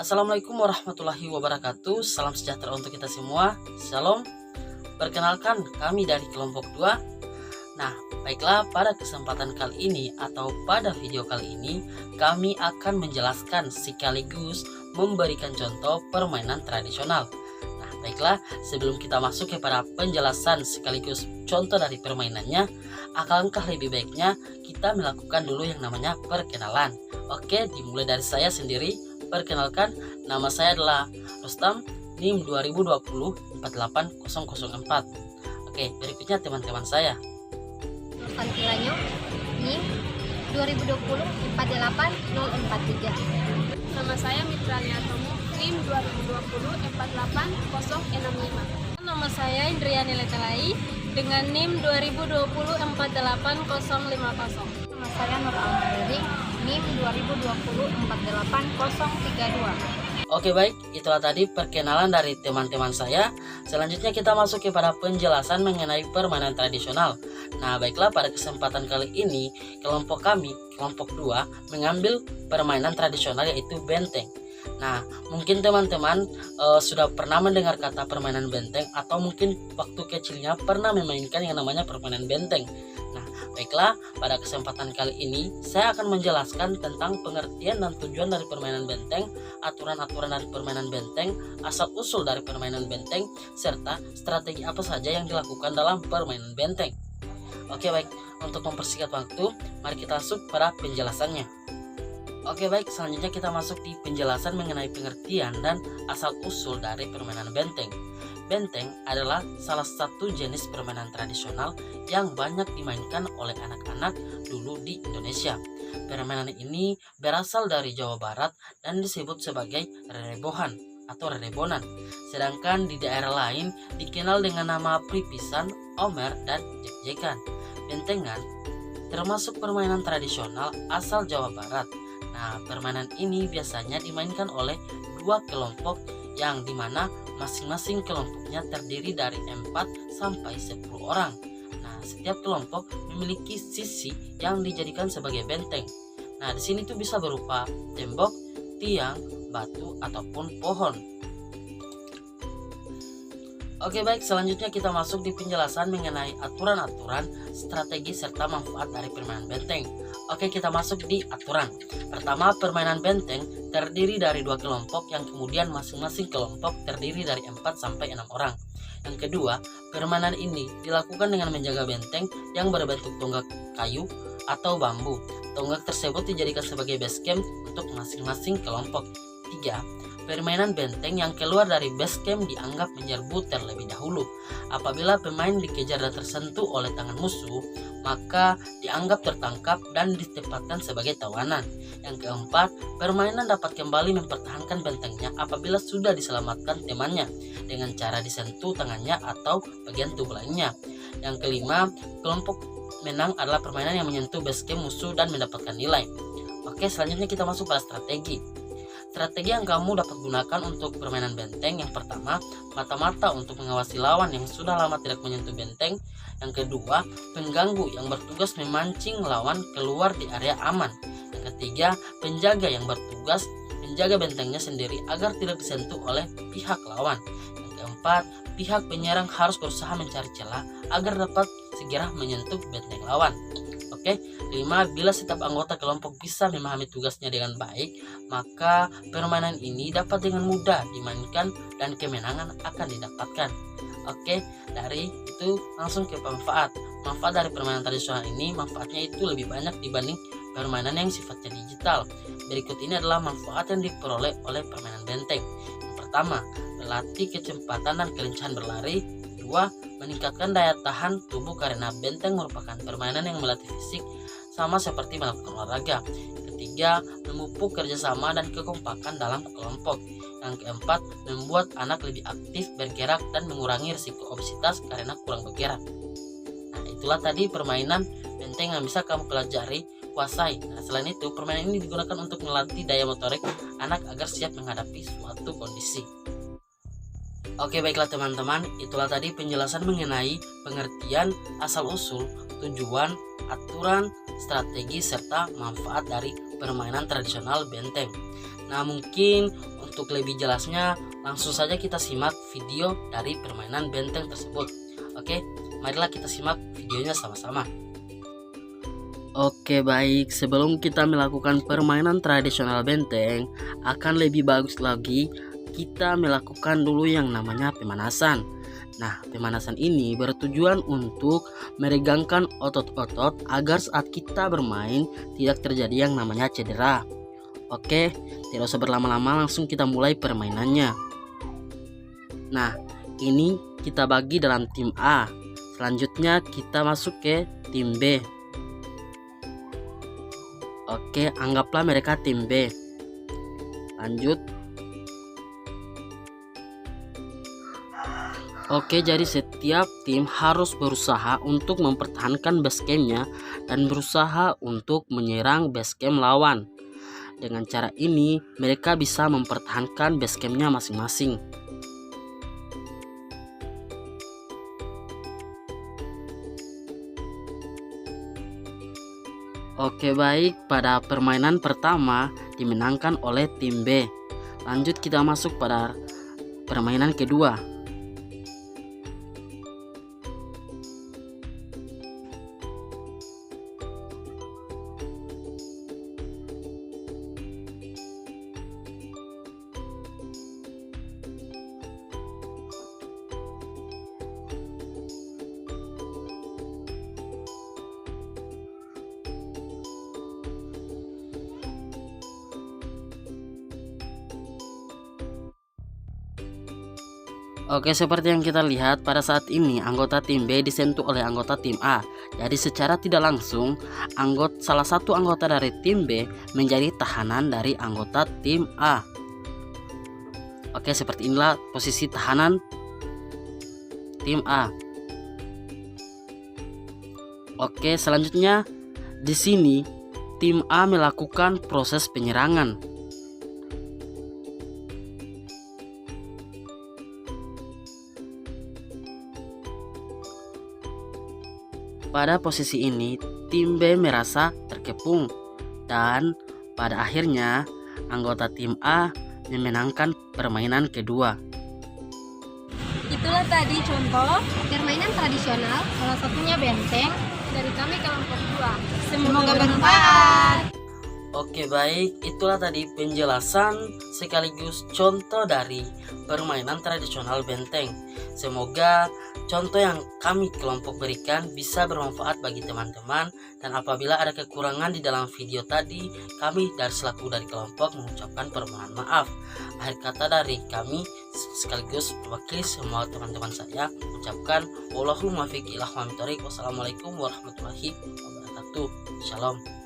Assalamualaikum warahmatullahi wabarakatuh. Salam sejahtera untuk kita semua. Shalom. Perkenalkan, kami dari kelompok 2. Nah, baiklah, pada kesempatan kali ini atau pada video kali ini kami akan menjelaskan sekaligus memberikan contoh permainan tradisional. Nah, baiklah, sebelum kita masuk kepada penjelasan sekaligus contoh dari permainannya, alangkah lebih baiknya kita melakukan dulu yang namanya perkenalan. Oke, dimulai dari saya sendiri. Perkenalkan, nama saya adalah Rustam, NIM 2020-48004. Oke, berikutnya teman-teman saya. Fantilanyo, NIM 2020-48043. Nama saya Mitra Liatomo, NIM 2020-48065. Nama saya Indriani Letelai dengan NIM 2020-48050. Nama saya Nur Almadiri, NIM 2020-48032. Oke, baik, itulah tadi perkenalan dari teman-teman saya. Selanjutnya kita masuk kepada penjelasan mengenai permainan tradisional. Nah, baiklah, pada kesempatan kali ini kelompok kami, kelompok 2, mengambil permainan tradisional yaitu benteng. Nah, mungkin teman-teman sudah pernah mendengar kata permainan benteng, atau mungkin waktu kecilnya pernah memainkan yang namanya permainan benteng. Nah, baiklah, pada kesempatan kali ini saya akan menjelaskan tentang pengertian dan tujuan dari permainan benteng, aturan-aturan dari permainan benteng, asal-usul dari permainan benteng, serta strategi apa saja yang dilakukan dalam permainan benteng. Oke, baik, untuk mempersingkat waktu, mari kita masuk pada penjelasannya. Oke, baik, selanjutnya kita masuk di penjelasan mengenai pengertian dan asal-usul dari permainan benteng. Benteng adalah salah satu jenis permainan tradisional yang banyak dimainkan oleh anak-anak dulu di Indonesia. Permainan ini berasal dari Jawa Barat dan disebut sebagai rerebohan atau rerebonan. Sedangkan di daerah lain dikenal dengan nama pripisan, omer, dan jek-jekan. Bentengan termasuk permainan tradisional asal Jawa Barat. Nah, permainan ini biasanya dimainkan oleh dua kelompok yang dimana masing-masing kelompoknya terdiri dari 4 sampai 10 orang. Nah, setiap kelompok memiliki sisi yang dijadikan sebagai benteng. Nah, di sini tuh bisa berupa tembok, tiang, batu, ataupun pohon. Oke, baik, selanjutnya kita masuk di penjelasan mengenai aturan-aturan, strategi, serta manfaat dari permainan benteng. Oke, kita masuk di aturan. Pertama, permainan benteng terdiri dari dua kelompok yang kemudian masing-masing kelompok terdiri dari 4 sampai 6 orang. Yang kedua, permainan ini dilakukan dengan menjaga benteng yang berbentuk tonggak kayu atau bambu. Tonggak tersebut dijadikan sebagai base camp untuk masing-masing kelompok. 3. Permainan benteng yang keluar dari base camp dianggap menyerbu terlebih dahulu. Apabila pemain dikejar dan tersentuh oleh tangan musuh, maka dianggap tertangkap dan ditempatkan sebagai tawanan. Yang keempat, permainan dapat kembali mempertahankan bentengnya apabila sudah diselamatkan temannya dengan cara disentuh tangannya atau bagian tubuh lainnya. Yang kelima, kelompok menang adalah permainan yang menyentuh base camp musuh dan mendapatkan nilai. Oke, selanjutnya kita masuk pada strategi. Strategi yang kamu dapat gunakan untuk permainan benteng: yang pertama, mata-mata untuk mengawasi lawan yang sudah lama tidak menyentuh benteng. Yang kedua, pengganggu yang bertugas memancing lawan keluar di area aman. Yang ketiga, penjaga yang bertugas menjaga bentengnya sendiri agar tidak disentuh oleh pihak lawan. Yang keempat, pihak penyerang harus berusaha mencari celah agar dapat segera menyentuh benteng lawan. Oke, 5. Bila setiap anggota kelompok bisa memahami tugasnya dengan baik, maka permainan ini dapat dengan mudah dimainkan dan kemenangan akan didapatkan. Oke, dari itu langsung ke manfaat. Manfaat dari permainan tradisional ini, manfaatnya itu lebih banyak dibanding permainan yang sifatnya digital. Berikut ini adalah manfaat yang diperoleh oleh permainan benteng. Yang pertama, melatih kecepatan dan kelincahan berlari. 2. Meningkatkan daya tahan tubuh karena benteng merupakan permainan yang melatih fisik sama seperti melakukan olahraga. Ketiga, memupuk kerjasama dan kekompakan dalam kelompok. Yang keempat, membuat anak lebih aktif bergerak dan mengurangi risiko obesitas karena kurang bergerak. Nah, itulah tadi permainan benteng yang bisa kamu pelajari, kuasai. Nah, selain itu, permainan ini digunakan untuk melatih daya motorik anak agar siap menghadapi suatu kondisi. Oke, baiklah teman-teman, itulah tadi penjelasan mengenai pengertian, asal-usul, tujuan, aturan, strategi, serta manfaat dari permainan tradisional benteng. Nah, mungkin untuk lebih jelasnya langsung saja kita simak video dari permainan benteng tersebut. Oke, marilah kita simak videonya sama-sama. Oke, baik, sebelum kita melakukan permainan tradisional benteng, akan lebih bagus lagi kita melakukan dulu yang namanya pemanasan. Nah, pemanasan ini bertujuan untuk meregangkan otot-otot agar saat kita bermain tidak terjadi yang namanya cedera. Oke, tidak usah berlama-lama, langsung kita mulai permainannya. Nah, ini kita bagi dalam tim A. Selanjutnya kita masuk ke tim B. Oke, anggaplah mereka tim B. Lanjut. Oke, jadi setiap tim harus berusaha untuk mempertahankan base camp-nya dan berusaha untuk menyerang base camp lawan. Dengan cara ini, mereka bisa mempertahankan base camp-nya masing-masing. Oke, baik, pada permainan pertama dimenangkan oleh tim B. Lanjut kita masuk pada permainan kedua. Oke, seperti yang kita lihat pada saat ini anggota tim B disentuh oleh anggota tim A. Jadi secara tidak langsung salah satu anggota dari tim B menjadi tahanan dari anggota tim A. Oke, seperti inilah posisi tahanan tim A. Oke, selanjutnya di sini tim A melakukan proses penyerangan. Pada posisi ini, tim B merasa terkepung dan pada akhirnya anggota tim A memenangkan permainan kedua. Itulah tadi contoh Permainan tradisional, salah satunya benteng. Dari kami kelompok 2. Semoga bermanfaat. Oke, baik, itulah tadi penjelasan sekaligus contoh dari permainan tradisional benteng. Semoga contoh yang kami kelompok berikan bisa bermanfaat bagi teman-teman, dan apabila ada kekurangan di dalam video tadi, kami selaku dari kelompok mengucapkan permohonan maaf. Akhir kata dari kami sekaligus mewakili semua teman-teman saya mengucapkan wallahul muwaffiq ila aqwamit thoriq. Wassalamualaikum warahmatullahi wabarakatuh. Shalom.